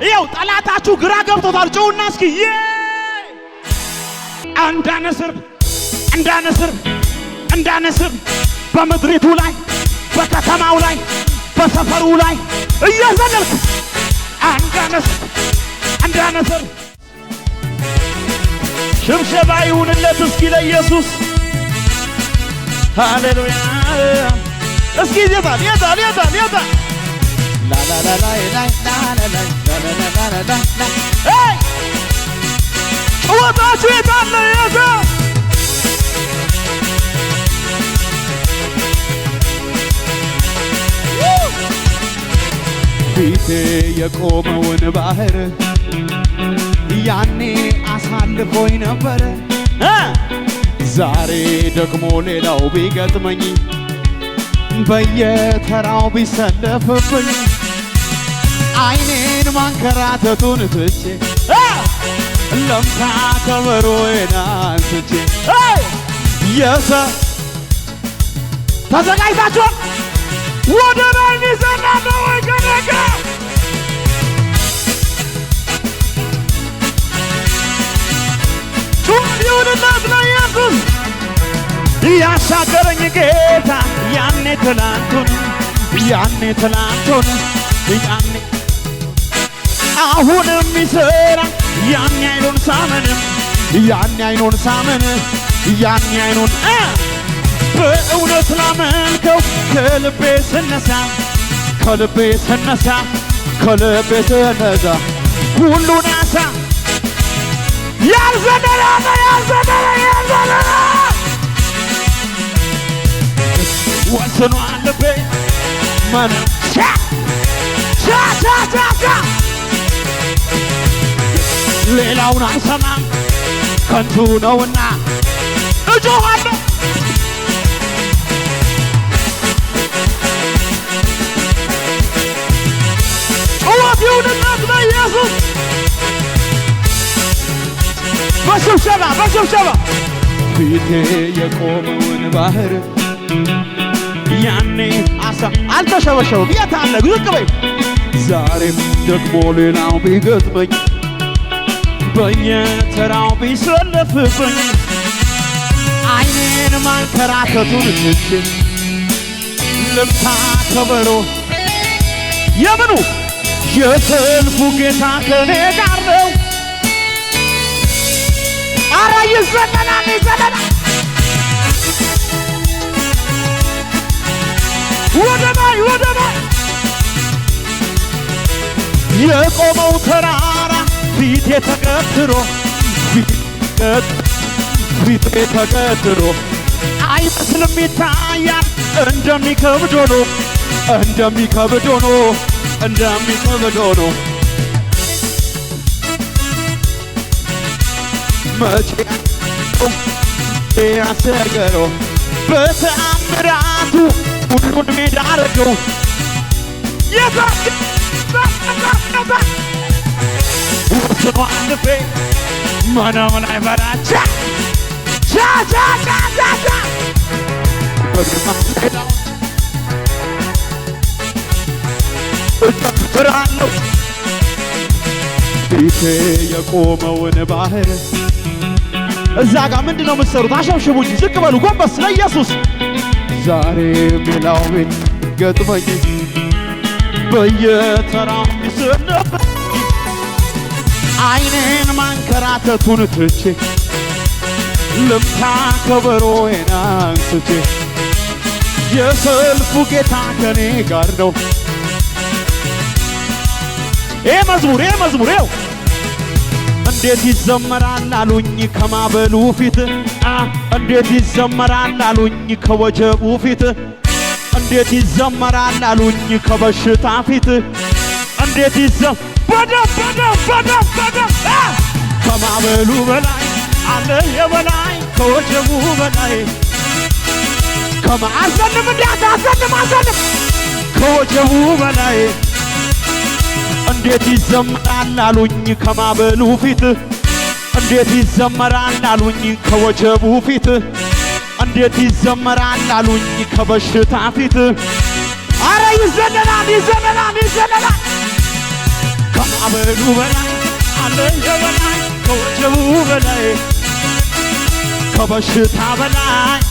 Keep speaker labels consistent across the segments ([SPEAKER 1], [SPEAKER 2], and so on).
[SPEAKER 1] ይው ጠላታችሁ ግራ ገብቶታል ጮውና እስኪ እንዳነስር በመድሪቱ ላይ በከተማው ላይ በሰፈሩ ላይ እየዘለልክ እንዳነስር ሽብሸባ ይሁንለት እስኪ ለኢየሱስ ሃሌሉያ እስኪ ይዛል ላ ላ ላ ላ ላ ሄይ ጩኸታችሁ የታለ ፊቴ የቆመውን ባህር ያኔ አሳልፎኝ ነበር ዛሬ ደግሞ ሌላው ቢገጥመኝ በየተራው ቢሰለፍብኝ አይኔን ማንከራተቱን ትቼ ለምታ ከበሮዬን አንስቼ ተዘጋጅታችኋል ወደ ላይ ይዘናል ወይ ገነጋ ጩኸት ለኢየሱስ ያሻገረኝ ጌታ ያኔ ትላንቱን አሁንም ይሰራ ያኔ አይኑን ሳመን በእውነት ላመልከው ከልቤ ስነሳ ሁሉን አሳ ያልዘለለ ወስኗል ልቤ ሌላውን አይሰማም ከንቱ ነውና እጮኻለሁ ጩኸት ይሁንለት ለኢየሱስ በሽብሸባ ፊቴ የቆመውን ባህር ያኔ አልተሸበሸበም የታለ ዝቅ በይ ዛሬም ደግሞ ሌላው ቢገጥመኝ በየተራው ቢሰለፍብኝ አይኔን ማንከራተቱን ትቼ ልምታ ከበሮ የምኑ የሰልፉ ጌታ ከኔ ጋር ነው አረ ይዘለላል ወደ ላይ የቆመው ተራራ ፊቴ ተገትሮ አይመስልም ይታያል እንደሚከብድ ሆኖ መቼ ያሰገረው በተአምራቱ ሁሉን ሜዳ አረገው ወስኗል ልቤ ምንም ላይ በራቻ እጨፍራለሁ ፊቴ የቆመውን ባህር እዛ ጋር ምንድነው የምትሰሩት? አሸብሽቡ እንጂ ዝቅ በሉ ጎንበስ ለኢየሱስ ዛሬ ሌላው ቤት ገጥመኝ በየተራው ይሰለፍ አይኔን ማንከራተቱን ትቼ ልምታ ከበሮዬን አንስቼ የሰልፉ ጌታ ከኔ ጋር ነው ይሄ መዝሙር ይኸው እንዴት ይዘመራል አሉኝ ከማበሉ ፊት እንዴት ይዘመራል አሉኝ ከወጀቡ ፊት እንዴት ይዘመራል አሉኝ ከበሽታ ፊት እንዴት በደም ከማበሉ በላይ አለ የበላይ ከወጀቡ በላይ ከማዘንም አዘንም ከወጀቡ በላይ እንዴት ይዘመራል አሉኝ ከማበሉ ፊት እንዴት ይዘመራል አሉኝ ከወጀቡ ፊት እንዴት ይዘመራል አሉኝ ከበሽታ ፊት አረ ይዘለላል ይዘለላል ይዘለላል ከማዕበሉ በላይ አለ የበላይ ከወጀቡ በላይ ከበሽታ በላይ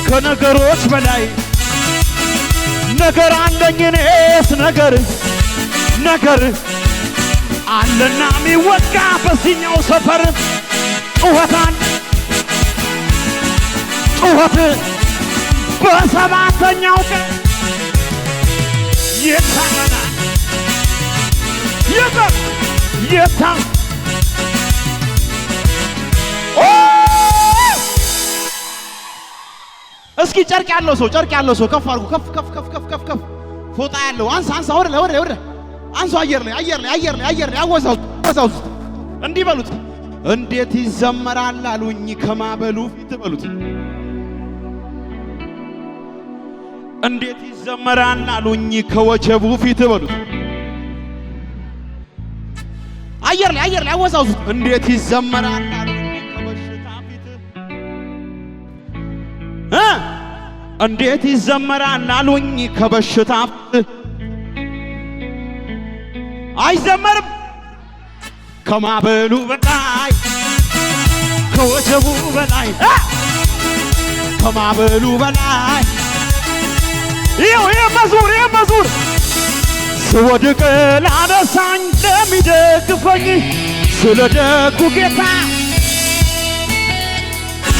[SPEAKER 1] ከነገሮች በላይ ነገር አለኝ እኔስ ነገር አለና ሚወጋ በዚህኛው ሰፈር ጩኸት በሰባተኛው ቀን ይታመናል ይታም እስኪ ጨርቅ ያለው ሰው ከፍ አድርጉ ከፍ ፎጣ ያለው አንሳ ወደ አንሱ አየር ላይ አወዛው እንዲህ በሉት እንዴት ይዘመራል አሉኝ ከማዕበሉ ፊት በሉት እንዴት ይዘመራል አሉኝ ከወጀቡ ፊት በሉት አየር ላይ አወዛው እንዴት ይዘመራል አሉኝ ከበሽታ ፊት እንዴት ይዘመራል አሉኝ ከበሽታ ፊት አይዘመርም ከማዕበሉ በላይ ከወጀቡ በላይ ከማዕበሉ በላይ ይሄ መዝሙር ስወድቅ ላነሳኝ ለሚደግፈኝ ስለ ደጉ ጌታ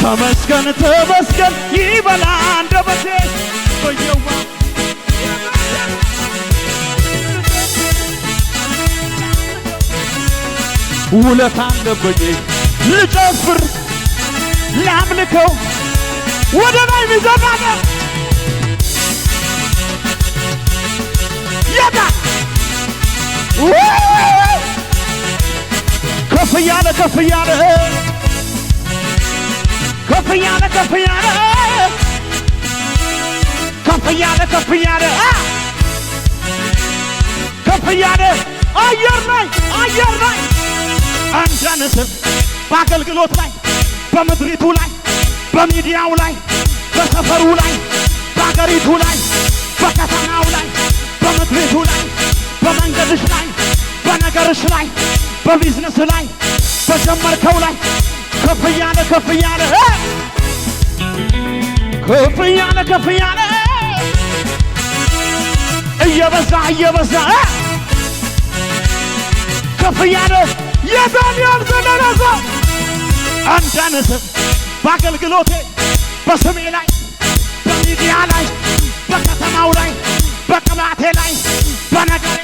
[SPEAKER 1] ተመስገን ይበላ አንደበቴ በየዋ ውለታ አለበኝ ልጨፍር ላምልከው ወደ ላይ ሚዘናለ ያታ ከፍ ያለ አየር ላይ አንዳንስር በአገልግሎት ላይ በምድሪቱ ላይ በሚዲያው ላይ በሰፈሩ ላይ በአገሪቱ ላይ በከተማው ላይ በምድሪቱ ላይ በመንገድሽ ላይ በነገርሽ ላይ በቢዝነስ ላይ በጀመርከው ላይ ከፍ ያለ እየበዛ ከፍ ያለ የዳንኤል ዘለለዛ አንዳንስም በአገልግሎቴ በስሜ ላይ በሚዲያ ላይ በከተማው ላይ በቅባቴ ላይ በነገሬ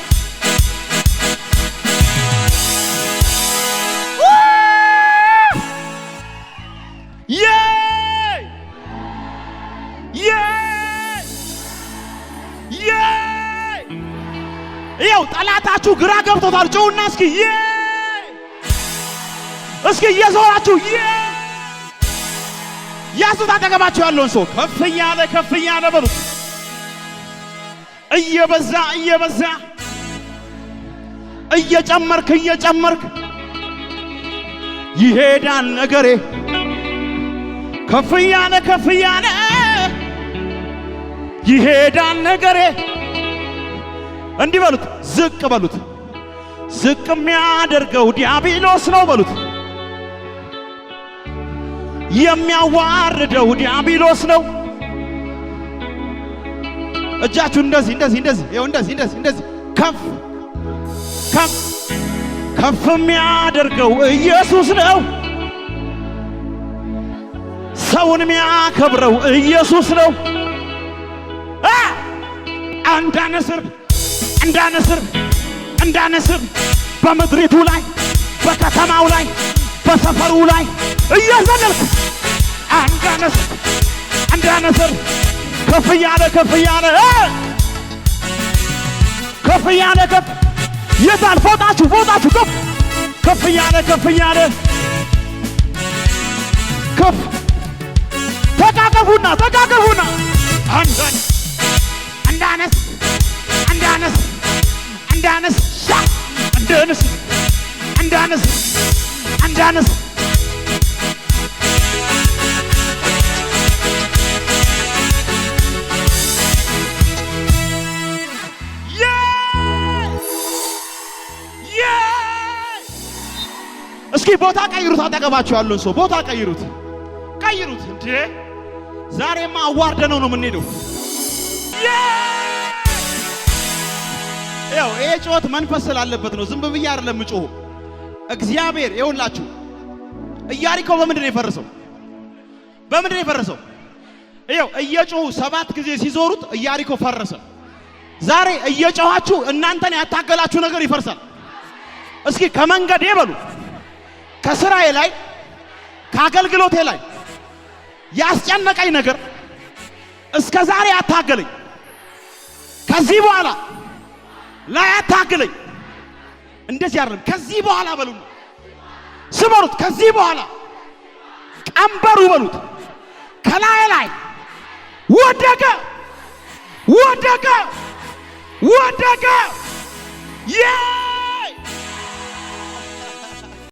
[SPEAKER 1] ይኸው ጠላታችሁ ግራ ገብቶታል። ጮውና እስኪ እየዞራችሁ ያዙት። አጠገባችሁ ያለውን ሰው ከፍ ያለ በሉት። እየበዛ እየጨመርክ ይሄዳል ነገሬ። ከፍ ያለ ይሄዳል ነገሬ። እንዲህ በሉት፣ ዝቅ በሉት። ዝቅ የሚያደርገው ዲያብሎስ ነው በሉት። የሚያዋርደው ዲያብሎስ ነው። እጃችሁ እንደዚህ ይኸው እንደዚህ ከፍ የሚያደርገው ኢየሱስ ነው። ሰውን የሚያከብረው ኢየሱስ ነው። እንዳነስር በምድሪቱ ላይ በከተማው ላይ በሰፈሩ ላይ እየዘለልክ እንዳነስር ከፍ ያለ የታል ፎጣችሁ ከፍ ያለ ተቃቀፉና እንዳነስ እስኪ ቦታ ቀይሩት። አጠገባችሁ ያለውን ሰው ቦታ ቀይሩት፣ ቀይሩት። እንዴ ዛሬማ አዋርደነው ነው የምንሄደው። ያው ይሄ ጩኸት መንፈስ ስላለበት ነው። ዝም ብዬ አይደለም ጮሁ። እግዚአብሔር ይኸውላችሁ ኢያሪኮ በምንድን ነው የፈረሰው? በምንድን ነው የፈረሰው? ይኸው እየጮሁ 7 ጊዜ ሲዞሩት ኢያሪኮ ፈረሰ። ዛሬ እየጮኻችሁ እናንተን ያታገላችሁ ነገር ይፈርሳል። እስኪ ከመንገዴ በሉ፣ ከስራዬ ላይ፣ ከአገልግሎቴ ላይ ያስጨነቀኝ ነገር እስከ ዛሬ ያታገለኝ ከዚህ በኋላ ላይ ያታገለኝ እንደዚህ አይደለም። ከዚህ በኋላ በሉ ስበሩት። ከዚህ በኋላ ቀንበሩ በሉት ከላይ ላይ ወደቀ፣ ወደቀ፣ ወደቀ።